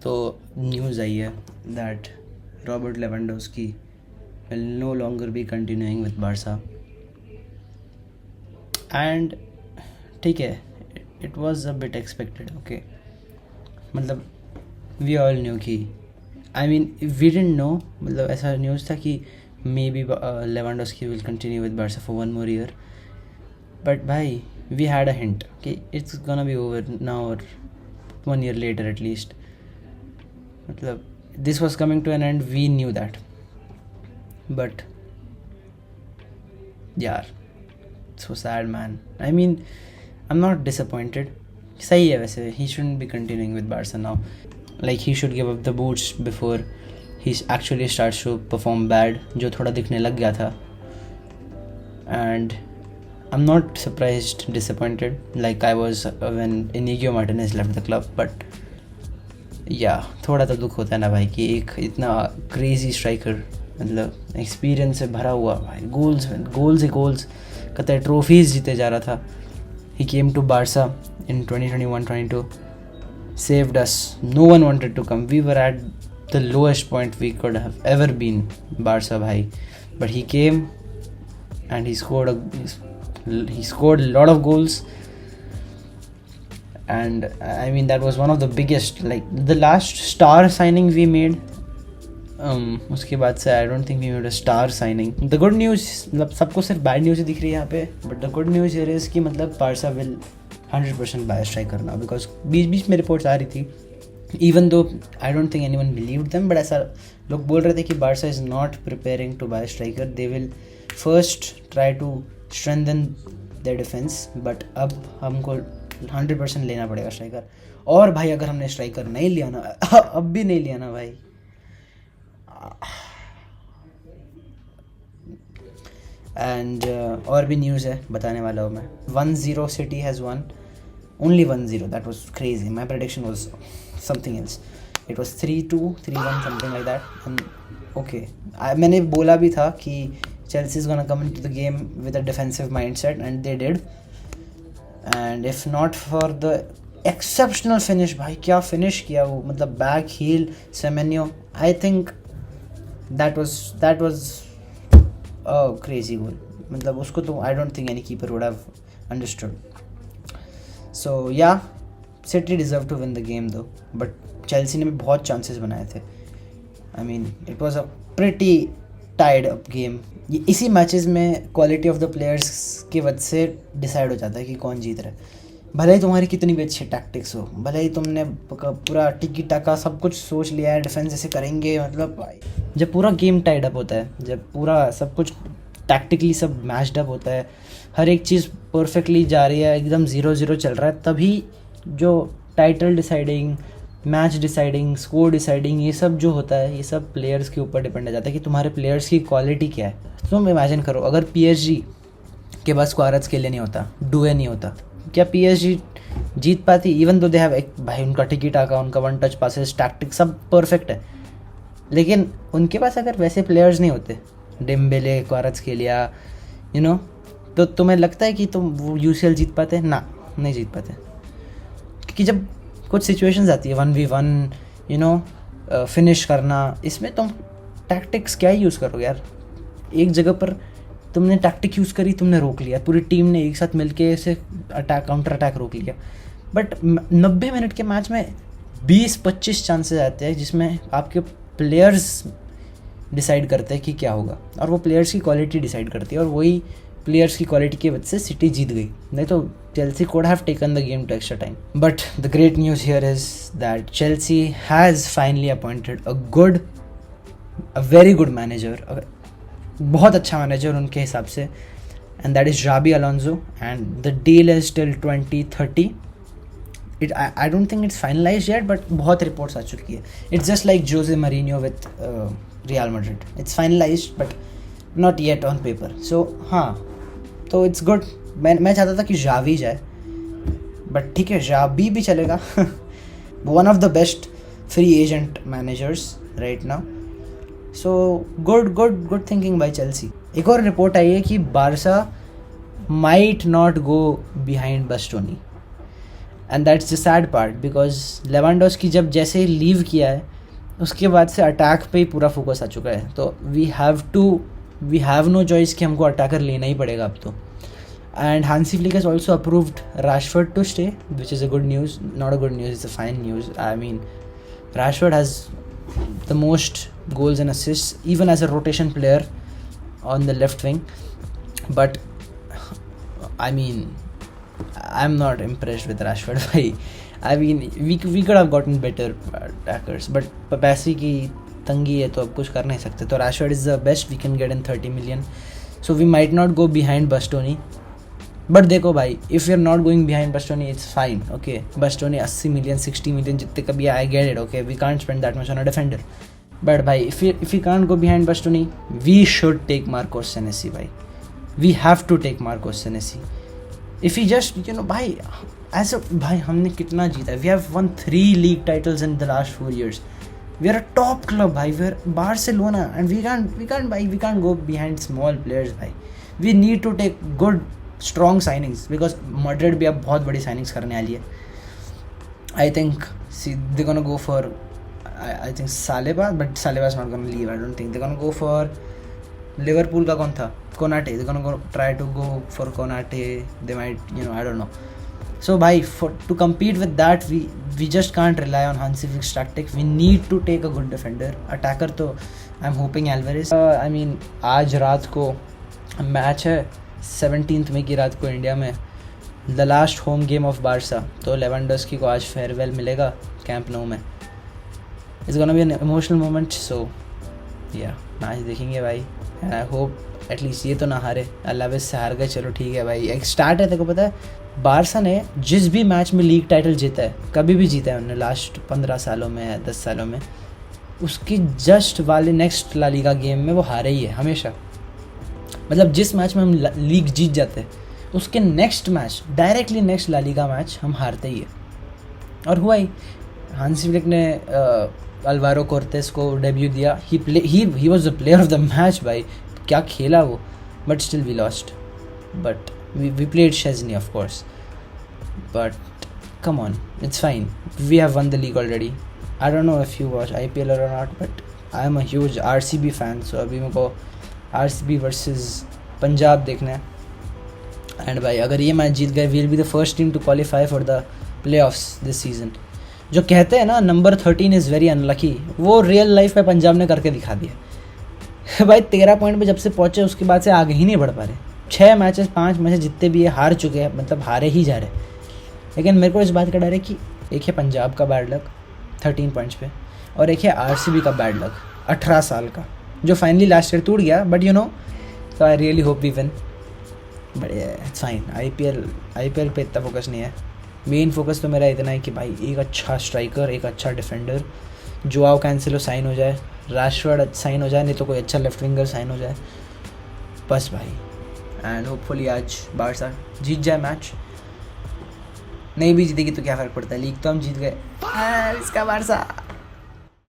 तो न्यूज़ आई है that Robert Lewandowski will no longer be continuing with Barca and ठीक है, it was a bit expected. Okay, मतलब वी ऑल न्यू कि I mean we didn't know, मतलब ऐसा न्यूज़ था कि maybe Lewandowski will continue with Barca for 1 more year. But भाई we had a hint कि it's gonna be over now और 1 year later at least. मतलब this was coming to an end, we knew that. But यार, so sad man. I mean, I'm not disappointed. सही है वैसे, he shouldn't be continuing with Barca now. Like he should give up the boots before he actually starts to perform bad, जो थोड़ा दिखने लग गया था. And I'm not surprised, disappointed like I was when Inigo Martinez left the club. But थोड़ा तो दुख होता है ना भाई कि एक इतना क्रेजी स्ट्राइकर, मतलब एक्सपीरियंस से भरा हुआ भाई, गोल्स कहते हैं, ट्रॉफीज़ जीते जा रहा था. He came to Barca in 2021-22, saved us. No one wanted to come. We were at the lowest point we could have ever been, Barca bhai. But he came and he scored a lot of goals. And I mean that was one of the biggest, like the last star signing we made. उसके बाद से I don't think we made a star signing. The good news, मतलब सबको सिर्फ bad news ही दिख रही है यहाँ पे, but the good news here is कि मतलब Barca will 100% buy a striker now, because बीच में रिपोर्ट्स आ रही थी, even though I don't think anyone believed them, but ऐसा लोग बोल रहे थे कि Barca is not preparing to buy a striker. They will first try to strengthen their defense, but अब हमको 100% लेना पड़ेगा स्ट्राइकर. और भाई अगर हमने स्ट्राइकर नहीं लिया ना, अब भी नहीं लिया ना भाई, एंड और भी न्यूज़ है बताने वाला हूँ मैं. 1-0 city has one, only 1-0. That was crazy. My prediction was something else. It was 3-2, 3-1, something like that. And okay, मैंने बोला भी था कि Chelsea is gonna come into the game with a defensive mindset, and they did. And if not for the exceptional finish, भाई क्या finish किया वो, मतलब back heel Semenyo, I think that was a crazy goal. मतलब उसको तो I don't think any keeper would have understood. So yeah, City deserved to win the game though, but Chelsea ने भी बहुत chances बनाए थे. I mean it was a pretty tied up game. इसी matches में क्वालिटी ऑफ द प्लेयर्स की वजह से डिसाइड हो जाता है कि कौन जीत रहा है. भले ही तुम्हारी कितनी भी अच्छी टैक्टिक्स हो, भले ही तुमने पूरा टिकी टाका सब कुछ सोच लिया है, डिफेंस ऐसे करेंगे, मतलब भाई जब पूरा गेम टाइड अप होता है, जब पूरा सब कुछ टैक्टिकली सब मैच्ड अप होता है, हर एक चीज़ परफेक्टली जा रही है, एकदम 0-0 चल रहा है, तभी जो title deciding, match deciding, score deciding, ये सब जो होता है, ये सब प्लेयर्स के ऊपर डिपेंड हो जाता है कि तुम्हारे प्लेयर्स की क्वालिटी क्या है. तुम इमेजिन करो अगर PSG के पास क्वारत्स के लिए नहीं होता, डुए नहीं होता, क्या PSG जीत पाती? इवन दो दे हैव एक भाई, उनका टिकी टाका, उनका वन टच पासेस, टैक्टिक सब परफेक्ट है, लेकिन उनके पास अगर वैसे प्लेयर्स नहीं होते, डेम्बेले, क्वारत्स के लिए, यू नो, तो तुम्हें लगता है कि तुम वो UCL जीत पाते? ना, नहीं जीत पाते. क्योंकि जब कुछ सिचुएशंस आती है 1v1, यू नो, फिनिश करना, इसमें तुम टैक्टिक्स क्या ही यूज़ करोगे यार. एक जगह पर तुमने टैक्टिक यूज़ करी, तुमने रोक लिया, पूरी टीम ने एक साथ मिलके ऐसे काउंटर अटैक रोक लिया. बट 90 मिनट के मैच में 20-25 चांसेस आते हैं जिसमें आपके प्लेयर्स डिसाइड करते हैं कि क्या होगा, और वो प्लेयर्स की क्वालिटी डिसाइड करती है, और वही प्लेयर्स की क्वालिटी की वजह से सिटी जीत गई. नहीं तो Chelsea could have taken the game to extra time. But the great news here is that Chelsea has finally appointed a very good manager, बहुत अच्छा मैनेजर उनके हिसाब से, and that is Xabi Alonso, and the deal is till 2030. I don't think it's finalized yet, but बहुत reports आ चुकी है. It's just like Jose Mourinho with Real Madrid. It's finalized but not yet on paper. So हाँ, तो it's good. मैं चाहता था कि Xavi जाए, बट ठीक है, Xabi भी चलेगा. One of the best free agent managers right now. So good thinking by Chelsea. एक और रिपोर्ट आई है कि Barca might not go behind Bastoni. And that's the sad part, because Lewandowski जब जैसे ही लीव किया है उसके बाद से अटैक पे ही पूरा फोकस आ चुका है. तो वी हैव नो चॉइस कि हमको अटैकर लेना ही पड़ेगा अब तो. And Hansi Flick has also approved Rashford to stay, which is a good news. Not a good news, it's a fine news. I mean, Rashford has the most goals and assists, even as a rotation player on the left wing. But, I mean, I'm not impressed with Rashford. I mean, we could have gotten better attackers. But पैसे की तंगी है तो अब कुछ कर नहीं सकते. तो Rashford is the best we can get in 30 million. So we might not go behind Bastoni. But देखो भाई, if you are not going behind Bastoni it's fine. Okay, Bastoni 80 million 60 million जितने कभी I get it. Okay, we can't spend that much on a defender. But भाई if you can't go behind Bastoni, we should take Marcos Senesi. भाई we have to take Marcos Senesi. If you just you know भाई ऐसे भाई हमने कितना जीता है. We have one 3 league titles in the last 4 years. We are a top club भाई. We are Barcelona and we can't go behind small players. भाई we need to take good strong signings, because Madrid भी अब बहुत बड़ी signings करने वाली है. I think they gonna go for I think Saliba, but Saliba is not gonna leave. I don't think they gonna go for Liverpool का कौन था, Konate. They gonna go try to go for Konate. They might you know I don't know. So bhai, to compete with that, we just can't rely on Hansi Flick's tactic. We need to take a good defender. Attacker तो I'm hoping Alvarez. I mean आज रात को match है 17th मई की रात को India में, the last home game of Barca. तो लेवेंडोस्की को आज फेयरवेल मिलेगा कैंप नो में. It's gonna be an emotional moment. So या मैच देखेंगे भाई. एंड आई होप एटलीस्ट ये तो ना हारे. अलावेस से हार गए, चलो ठीक है भाई. एक स्टार्ट है, तेरे को पता है बारसा ने जिस भी मैच में लीग टाइटल जीता है, कभी भी जीता है उन्होंने लास्ट 15 सालों में या 10 सालों में, उसकी जस्ट वाले नेक्स्ट ला लीगा गेम में वो हारे ही है हमेशा. मतलब जिस मैच में हम लीग जीत जाते हैं उसके next match, directly next La Liga match हम हारते ही है. और हुआ ही. हांसी फ्लिक ने अल्वारो कोर्टेस को डेब्यू दिया. He was the player of the match. भाई क्या खेला वो. But still we lost. But we played Szczesny of course, but come on, it's fine. We have won the league already. I don't know if you watch IPL or not, but I am a huge RCB fan, so अभी मेरे को RCB versus Punjab देखना है. And भाई अगर ये match जीत गए, we will be the first team to qualify for the playoffs this season. जो कहते हैं ना नंबर 13 इज़ वेरी अनलकी, वो रियल लाइफ में पंजाब ने करके दिखा दिया. भाई 13 पॉइंट पे जब से पहुँचे उसके बाद से आगे ही नहीं बढ़ पा रहे. 5 मैचेस जितने भी है हार चुके हैं, मतलब हारे ही जा रहे. लेकिन मेरे को इस बात का डर है कि एक है पंजाब का बैड लक 13 पॉइंट्स पे, और एक है RCB का बैड लक 18 साल का, जो फाइनली लास्ट ईयर टूट गया. But you know, so I really hope we win. But it's fine. IPL पे इतना फोकस नहीं है. मेन फोकस तो मेरा इतना है कि भाई एक अच्छा स्ट्राइकर, एक अच्छा डिफेंडर, जोआओ कैंसेलो साइन हो जाए, राशफोर्ड साइन हो जाए, नहीं तो कोई अच्छा लेफ्ट विंगर साइन हो जाए बस भाई. एंड होपफुली आज बारसा जीत जाए मैच. नहीं भी जीतेगी तो क्या फ़र्क पड़ता है, लीग तो हम जीत गए. इसका बारसा